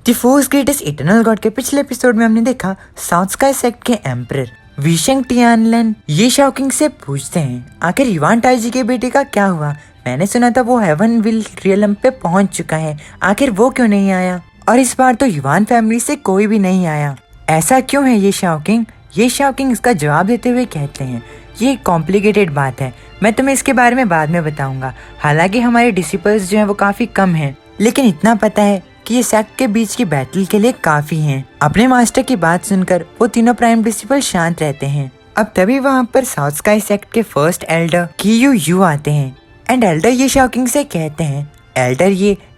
The force greatest eternal God के पिछले episode में हमने देखा साउथ स्काई सेक्ट के एम्परर विशेंग टियानलेन ये शाओकिंग से पूछते हैं आखिर युवान टाइजी के बेटे का क्या हुआ। मैंने सुना था वो हेवन विल रियलम पे पहुंच चुका है, आखिर वो क्यों नहीं आया। और इस बार तो युवान फैमिली से कोई भी नहीं आया, ऐसा क्यों है। ये शाओकिंग इसका जवाब देते हुए कहते हैं ये एक कॉम्प्लिकेटेड बात है, मैं तुम्हें इसके बारे में बाद में बताऊंगा। हालांकि हमारे डिसिपल्स जो है वो काफी कम हैं, लेकिन इतना पता है कि ये सेक्ट के बीच की बैटल के लिए काफी हैं। अपने मास्टर की बात सुनकर वो तीनों प्राइम डिसिपल शांत रहते हैं। अब तभी वहाँ पर साउथ स्काई सेक्ट के फर्स्ट एल्डर कियू यू आते हैं एंड एल्डर ये शाओकिंग से कहते हैं एल्डर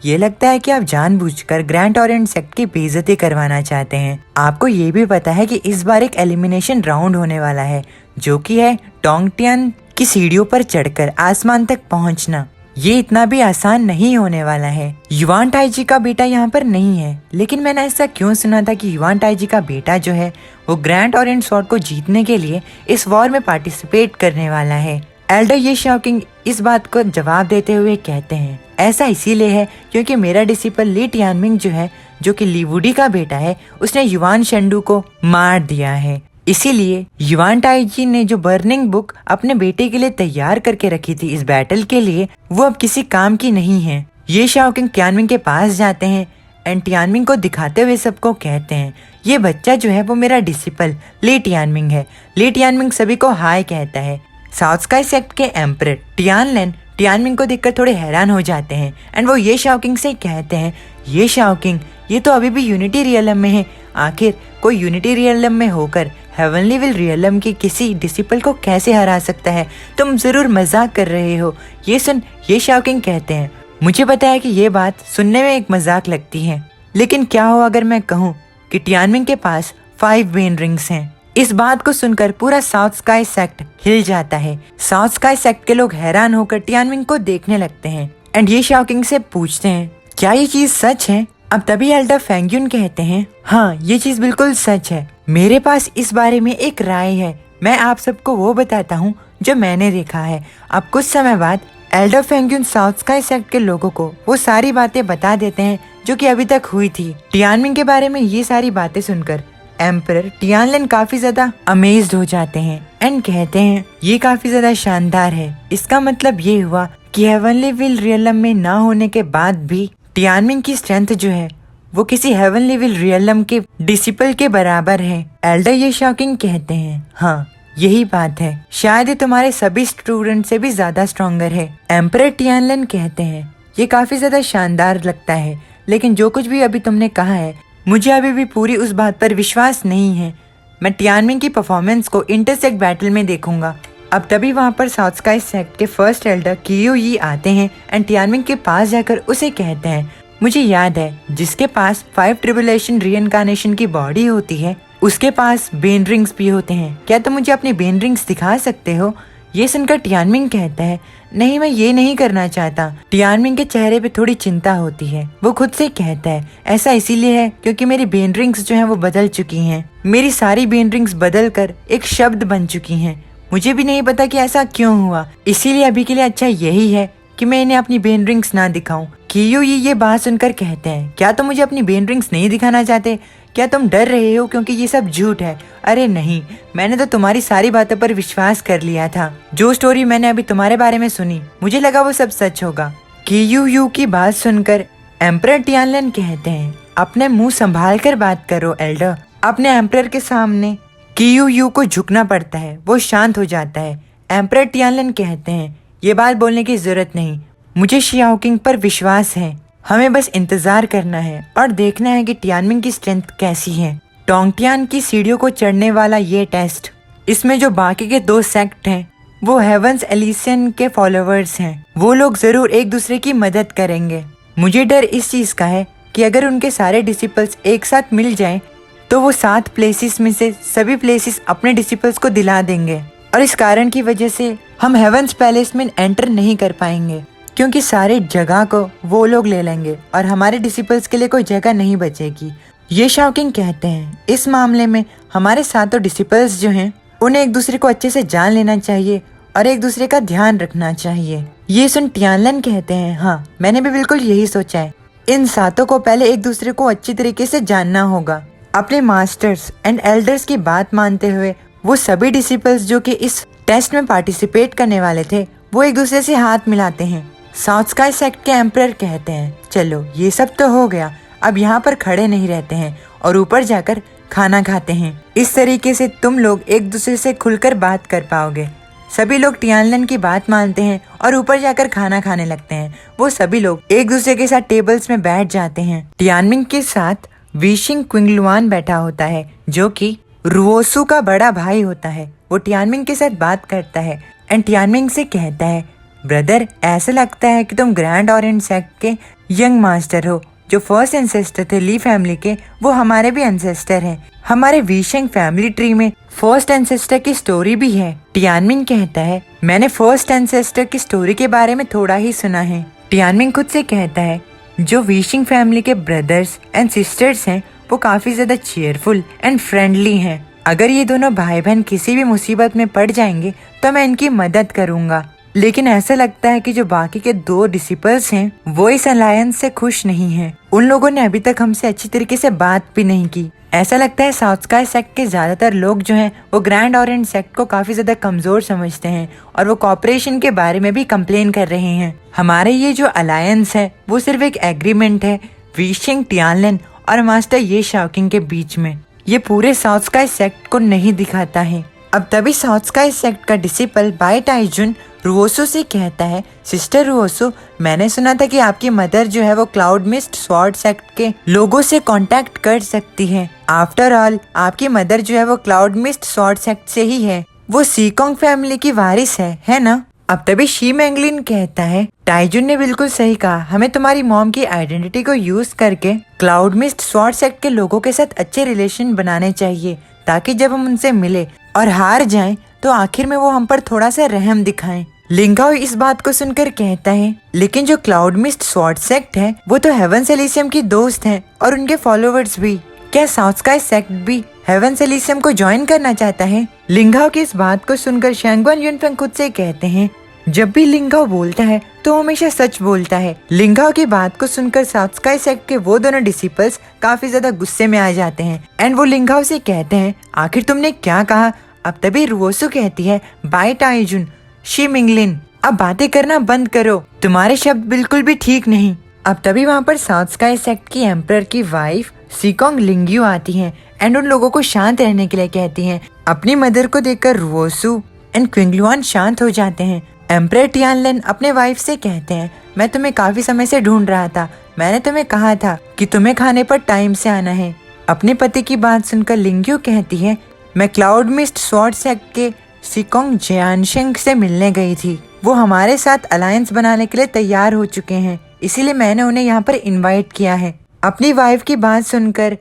ये लगता है कि आप जानबूझकर ग्रैंड ओरिएंट सेक्ट की बेइज्जती करवाना चाहते हैं। आपको ये भी पता है कि इस बार एक एलिमिनेशन राउंड होने वाला है, जो कि है टोंगटियान की सीढ़ियों पर चढ़कर आसमान तक पहुंचना। ये इतना भी आसान नहीं होने वाला है। युवान टाइजी का बेटा यहाँ पर नहीं है, लेकिन मैंने ऐसा क्यों सुना था कि युवान टाइजी का बेटा जो है वो ग्रैंड ओरिएंट स्वॉर्ड को जीतने के लिए इस वॉर में पार्टिसिपेट करने वाला है। एल्डर ये शाओकिंग इस बात को जवाब देते हुए कहते हैं ऐसा इसीलिए है क्योंकि मेरा डिसिपल ली टियानमिंग जो है, जो कि ली वुडी का बेटा है, उसने युवान शेंडू को मार दिया है। इसीलिए युवान टाइजी ने जो बर्निंग बुक अपने बेटे के लिए तैयार करके रखी थी इस बैटल के लिए, वो अब किसी काम की नहीं है। ये शाओकिंग टियानमिंग के पास जाते हैं एंड टियानमिंग को दिखाते हुए सबको कहते हैं ये बच्चा जो है वो मेरा डिसिपल ली टियानमिंग है। ली टियानमिंग सभी को हाय कहता है। साउथ स्काई सेक्ट के एम्परर टियानलेन टियानमिंग को देखकर थोड़े हैरान हो जाते हैं एंड वो ये शाओकिंग से कहते हैं ये शाओकिंग ये तो अभी भी यूनिटी रियलम में है, आखिर कोई यूनिटी रियलम में होकर हेवनली विल रियलम की किसी डिसिपल को कैसे हरा सकता है। तुम जरूर मजाक कर रहे हो। ये सुन ये शाओकिंग कहते हैं मुझे पता है कि ये बात सुनने में एक मजाक लगती है, लेकिन क्या हो अगर मैं कहूँ कि टियानमिंग के पास 5 बेन रिंग्स हैं। इस बात को सुनकर पूरा साउथ स्काई सेक्ट हिल जाता है। साउथ स्काई सेक्ट के लोग हैरान होकर टियानमिंग को देखने लगते हैं एंड ये शाओकिंग से पूछते हैं क्या ये चीज सच है। अब तभी एल्डर फेंगयुन कहते हैं हाँ ये चीज बिल्कुल सच है, मेरे पास इस बारे में एक राय है, मैं आप सबको वो बताता हूँ जो मैंने देखा है। अब कुछ समय बाद एल्डर फेंगयुन साउथ स्काई सेक्ट के लोगों को वो सारी बातें बता देते हैं जो कि अभी तक हुई थी। टियानमिंग के बारे में ये सारी बातें सुनकर एम्परर टियानलेन काफी ज्यादा अमेज्ड हो जाते हैं एंड कहते हैं ये काफी ज्यादा शानदार है। इसका मतलब ये हुआ कि हेवनली विल रियलम में ना होने के बाद भी टियानमिंग की स्ट्रेंथ जो है वो किसी हेवनली विल रियलम के डिसिपल के बराबर है। एल्डर ये शाओकिंग कहते हैं हाँ यही बात है, शायद ये तुम्हारे सभी स्टूडेंट से भी ज्यादा स्ट्रॉन्गर है। एम्परर टियानलेन कहते हैं ये काफी ज्यादा शानदार लगता है, लेकिन जो कुछ भी अभी तुमने कहा है मुझे अभी भी पूरी उस बात पर विश्वास नहीं है। मैं टियानमिंग की परफॉर्मेंस को इंटरसेक्ट बैटल में देखूंगा। अब तभी वहाँ पर साउथ स्काई सेक्ट के फर्स्ट एल्डर कियू यी आते हैं एंड टियानमिंग के पास जाकर उसे कहते हैं मुझे याद है जिसके पास 5 ट्रिबुलेशन रीइंकार्नेशन की बॉडी होती है उसके पास बेन रिंग्स भी होते हैं, क्या तुम मुझे अपनी बेन रिंग्स दिखा सकते हो। ये सुनकर टियानमिंग कहता है नहीं मैं ये नहीं करना चाहता। टियानमिंग के चेहरे पे थोड़ी चिंता होती है। वो खुद से कहता है ऐसा इसीलिए है क्योंकि मेरी बेन रिंग्स जो हैं वो बदल चुकी हैं, मेरी सारी बेन रिंग्स बदल कर एक शब्द बन चुकी हैं। मुझे भी नहीं पता कि ऐसा क्यों हुआ, इसीलिए अभी के लिए अच्छा यही है कि मैं इन्हें अपनी बेन रिंग्स ना दिखाऊं। कियू ये बात सुनकर कहते हैं क्या तुम मुझे अपनी बेन रिंग्स नहीं दिखाना चाहते, क्या तुम डर रहे हो क्योंकि ये सब झूठ है। अरे नहीं, मैंने तो तुम्हारी सारी बातों पर विश्वास कर लिया था। जो स्टोरी मैंने अभी तुम्हारे बारे में सुनी मुझे लगा वो सब सच होगा। कियू की बात सुनकर एम्परर टियानलेन कहते हैं अपने मुंह संभाल कर बात करो एल्डर। अपने एम्परर के सामने कियू को झुकना पड़ता है, वो शांत हो जाता है। एम्परर टियानलेन कहते हैं ये बात बोलने की जरूरत नहीं, मुझे शाओकिंग पर विश्वास है, हमें बस इंतजार करना है और देखना है कि टियानमिंग की स्ट्रेंथ कैसी है। टोंगटियान की सीढ़ियों को चढ़ने वाला ये टेस्ट, इसमें जो बाकी के 2 सेक्ट हैं वो हेवंस एलिसियन के फॉलोअर्स हैं, वो लोग जरूर एक दूसरे की मदद करेंगे। मुझे डर इस चीज का है कि अगर उनके सारे डिसिपल्स एक साथ मिल जाएं तो वो 7 प्लेसेस में से सभी प्लेसेस अपने डिसिपल्स को दिला देंगे और इस कारण की वजह से हम हेवंस पैलेस में एंटर नहीं कर पाएंगे क्योंकि सारे जगह को वो लोग ले लेंगे और हमारे डिसिपल्स के लिए कोई जगह नहीं बचेगी। ये शाओकिंग कहते हैं इस मामले में हमारे सातों डिसिपल्स जो हैं उन्हें एक दूसरे को अच्छे से जान लेना चाहिए और एक दूसरे का ध्यान रखना चाहिए। ये सुन टियानलेन कहते हैं हाँ मैंने भी बिल्कुल यही सोचा है। इन सातों को पहले एक दूसरे को अच्छी तरीके से जानना होगा। अपने मास्टर्स एंड एल्डर्स की बात मानते हुए वो सभी डिसिपल्स जो कि इस टेस्ट में पार्टिसिपेट करने वाले थे वो एक दूसरे से हाथ मिलाते हैं। साउथ स्काई सेक्ट के एम्परर कहते हैं, चलो ये सब तो हो गया, अब यहाँ पर खड़े नहीं रहते हैं और ऊपर जाकर खाना खाते हैं। इस तरीके से तुम लोग एक दूसरे से खुलकर बात कर पाओगे। सभी लोग टियानलन की बात मानते हैं और ऊपर जाकर खाना खाने लगते हैं। वो सभी लोग एक दूसरे के साथ टेबल्स में बैठ जाते हैं। टियानमिंग के साथ विशिंग क्विंगलुआन बैठा होता है जो कि रुओसू का बड़ा भाई होता है। वो टियानमिंग के साथ बात करता है एंड टियानमिंग से कहता है, ब्रदर ऐसा लगता है कि तुम ग्रैंड ओरिएंट सेक्ट के यंग मास्टर हो। जो फर्स्ट एंसेस्टर थे ली फैमिली के वो हमारे भी एंसेस्टर हैं। हमारे विशिंग फैमिली ट्री में फर्स्ट एंसेस्टर की स्टोरी भी है। टियानमिंग कहता है, मैंने फर्स्ट एंसेस्टर की स्टोरी के बारे में थोड़ा ही सुना है। टियानमिंग खुद से कहता है, जो विशिंग फैमिली के ब्रदर्स एंड सिस्टर्स हैं वो काफी ज्यादा चेयरफुल एंड फ्रेंडली हैं। अगर ये दोनों भाई बहन किसी भी मुसीबत में पड़ जाएंगे तो मैं इनकी मदद करूंगा। लेकिन ऐसा लगता है कि जो बाकी के दो डिसिपल्स हैं वो इस अलायंस से खुश नहीं हैं। उन लोगों ने अभी तक हमसे अच्छी तरीके से बात भी नहीं की। ऐसा लगता है साउथ स्काई सेक्ट के ज्यादातर लोग जो हैं वो ग्रैंड ओरिएंट सेक्ट को काफी ज्यादा कमजोर समझते हैं और वो कॉपरेशन के बारे में भी कंप्लेन कर रहे हैं। हमारे ये जो अलायंस है वो सिर्फ एक एग्रीमेंट है विशिंग टियानलन और मास्टर ये शाओकिंग के बीच में। ये पूरे साउथ स्काई सेक्ट को नहीं दिखाता है। अब तभी साउथ स्काई सेक्ट का डिसिपल बाई टाइजुन रुओसो से कहता है, सिस्टर रुओसो, मैंने सुना था कि आपकी मदर जो है वो क्लाउड मिस्ट स्वॉर्ड सेक्ट के लोगों से कांटेक्ट कर सकती है। आफ्टर ऑल आपकी मदर जो है वो क्लाउड मिस्ट स्वॉर्ड सेक्ट से ही है। वो सीकोंग फैमिली की वारिस है ना? अब तभी शी मैंगलिन कहता है, टाइजुन ने बिल्कुल सही कहा, हमें तुम्हारी मॉम की आइडेंटिटी को यूज करके क्लाउड मिस्ट स्वॉर्ड सेक्ट के लोगों के साथ अच्छे रिलेशन बनाने चाहिए ताकि जब हम उनसे मिले और हार जाएं तो आखिर में वो हम पर थोड़ा सा रहम दिखाएं। लिंगाओ इस बात को सुनकर कहता है, लेकिन जो क्लाउड मिस्ट स्वॉर्ड सेक्ट है वो तो हेवंस एलिसियम की दोस्त हैं और उनके फॉलोवर्स भी। क्या साउथ स्काई सेक्ट भी हेवंस एलिसियम को ज्वाइन करना चाहता है? लिंगाओ की इस बात को सुनकर शैंगवान युनफेंग खुद से कहते हैं, जब भी लिंगाओ बोलता है तो हमेशा सच बोलता है। लिंगाओ की बात को सुनकर साउथ स्काई सेक्ट के वो दोनों डिसिपल्स काफी ज्यादा गुस्से में आ जाते हैं एंड वो लिंगाओ से कहते हैं, आखिर तुमने क्या कहा? अब तभी रुओसो कहती है, बाय टाइजुन, शी मिंगलिन, अब बातें करना बंद करो, तुम्हारे शब्द बिल्कुल भी ठीक नहीं। अब तभी वहाँ पर साउथ स्काई सेक्ट की एम्परर की वाइफ सीकोंग लिंग्यू आती हैं एंड उन लोगों को शांत रहने के लिए कहती हैं। अपनी मदर को देखकर रुओसु एंड क्विंगलुआन शांत हो जाते हैं। एम्परर टियानलन अपने वाइफ से कहते हैं, मैं तुम्हें काफी समय से ढूंढ रहा था, मैंने तुम्हें कहा था कि तुम्हें खाने पर टाइम से आना है। अपने पति की बात सुनकर लिंग्यू कहती है, मैं क्लाउड मिस्ट स्वॉर्ड सेक्ट के सीकोंग जियानशेंग से मिलने गई थी। वो हमारे साथ अलायंस बनाने के लिए तैयार हो चुके हैं, इसीलिए मैंने उन्हें यहाँ पर इनवाइट किया है। अपनी वाइफ की बात सुनकर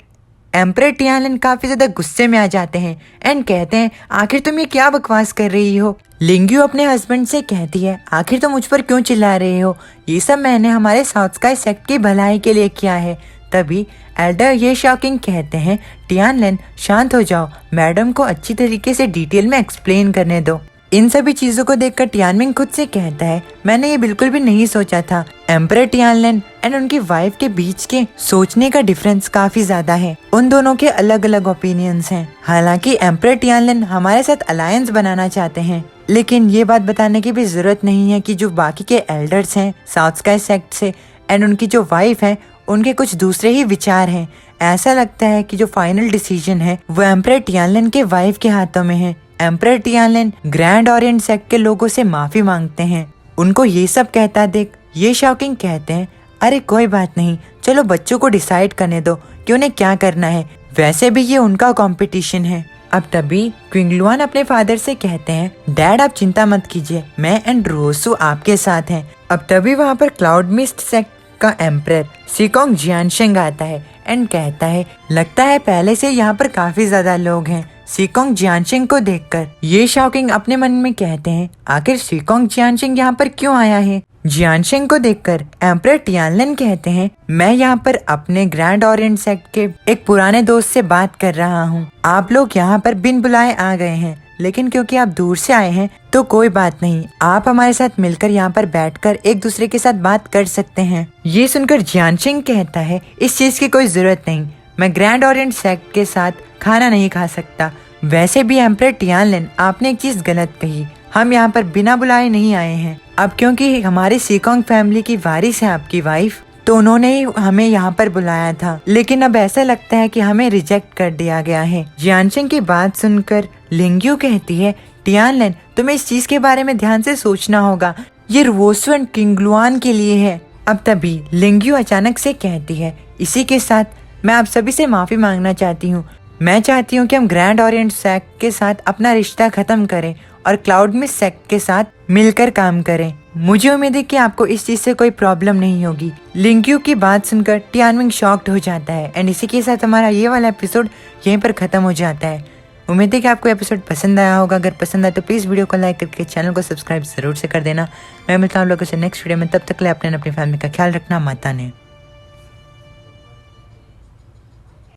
एम्परर टियानलन काफी ज्यादा गुस्से में आ जाते हैं एंड कहते हैं, आखिर तुम ये क्या बकवास कर रही हो? लिंग्यू अपने हस्बैंड से कहती है, आखिर तुम मुझ पर क्यों चिल्ला रहे हो? ये सब मैंने हमारे साउथ स्काई सेक्ट की भलाई के लिए किया है। तभी एल्डर ये शॉकिंग कहते हैं, टियानलन शांत हो जाओ, मैडम को अच्छी तरीके से डिटेल में एक्सप्लेन करने दो। इन सभी चीजों को देखकर टियानमिंग खुद से कहता है, मैंने ये बिल्कुल भी नहीं सोचा था। एम्परर टियानलन एंड उनकी वाइफ के बीच के सोचने का डिफरेंस काफी ज्यादा है। उन दोनों के अलग अलग ओपिनियंस हैं। हालांकि एम्परर टियानलन हमारे साथ अलायंस बनाना चाहते हैं, लेकिन ये बात बताने की भी जरूरत नहीं है कि जो बाकी के एल्डर्स हैं साउथ स्काई सेक्ट से एंड उनकी जो वाइफ है उनके कुछ दूसरे ही विचार हैं। ऐसा लगता है कि जो फाइनल डिसीजन है वो एम्परर टियानलन के वाइफ के हाथों में है। एम्परर टियानलन ग्रैंड ओरिएंट सेक्ट के लोगों से माफी मांगते हैं। उनको ये सब कहता देख ये शॉकिंग कहते हैं, अरे कोई बात नहीं, चलो बच्चों को डिसाइड करने दो कि उन्हें क्या करना है, वैसे भी ये उनका कंपटीशन है। अब तभी क्विंगलुआन अपने फादर से कहते हैं, डैड आप चिंता मत कीजिए, मैं एंड रुओसु आपके साथ हैं। अब तभी वहाँ पर क्लाउड मिस्ट सेक्ट का एम्परर सीकोंग जियानशेंग आता है एंड कहता है, लगता है पहले से यहाँ पर काफी ज्यादा लोग हैं। सीकोंग जियानशेंग को देखकर ये शॉकिंग अपने मन में कहते हैं, आखिर सीकोंग जियानशेंग यहाँ पर क्यों आया है? जियानशेंग को देखकर एम्परर टियानलन कहते हैं, मैं यहाँ पर अपने ग्रैंड ओरिएंट सेक्ट के एक पुराने दोस्त से बात कर रहा हूँ। आप लोग यहाँ पर बिन बुलाए आ गए हैं, लेकिन क्योंकि आप दूर से आए हैं तो कोई बात नहीं, आप हमारे साथ मिलकर यहाँ पर बैठकर एक दूसरे के साथ बात कर सकते हैं। ये सुनकर जियानशिंग कहता है इस चीज की कोई जरूरत नहीं, मैं ग्रैंड ओरिएंट सेक्ट के साथ खाना नहीं खा सकता। वैसे भी एम्परर टियानलिन, आपने एक चीज गलत कही, हम यहाँ पर बिना बुलाए नहीं आए हैं। अब क्योंकि हमारी सीकोंग फैमिली की वारिस है आपकी वाइफ, तो उन्होंने ही हमें यहाँ पर बुलाया था, लेकिन अब ऐसा लगता है कि हमें रिजेक्ट कर दिया गया है। जियानशिंग की बात सुनकर लिंग्यू कहती है टियानलिन, तुम्हें इस चीज के बारे में ध्यान से सोचना होगा, ये रुओसू एंड किंगलुआन के लिए है। अब तभी लिंग्यू अचानक से कहती है इसी के साथ मैं आप सभी से माफी मांगना चाहती हूँ। मैं चाहती हूँ कि हम ग्रैंड ओरिएंट सेक्ट के साथ अपना रिश्ता खत्म करें और क्लाउड मिस्ट सेक्ट के साथ मिलकर काम करें। मुझे उम्मीद है कि आपको इस चीज से कोई प्रॉब्लम नहीं होगी। लिंग्यू की बात सुनकर टियानमिंग शॉक्ड हो जाता है एंड इसी के साथ हमारा ये वाला एपिसोड यहीं पर खत्म हो जाता है। उम्मीद है कि आपको एपिसोड पसंद आया होगा। अगर पसंद आया तो प्लीज वीडियो को लाइक करके चैनल को सब्सक्राइब जरूर से कर देना। मैं मिलता हूँ लोगों से नेक्स्ट वीडियो में, तब तक के लिए अपने अपनी फैमिली का ख्याल रखना। माता ने।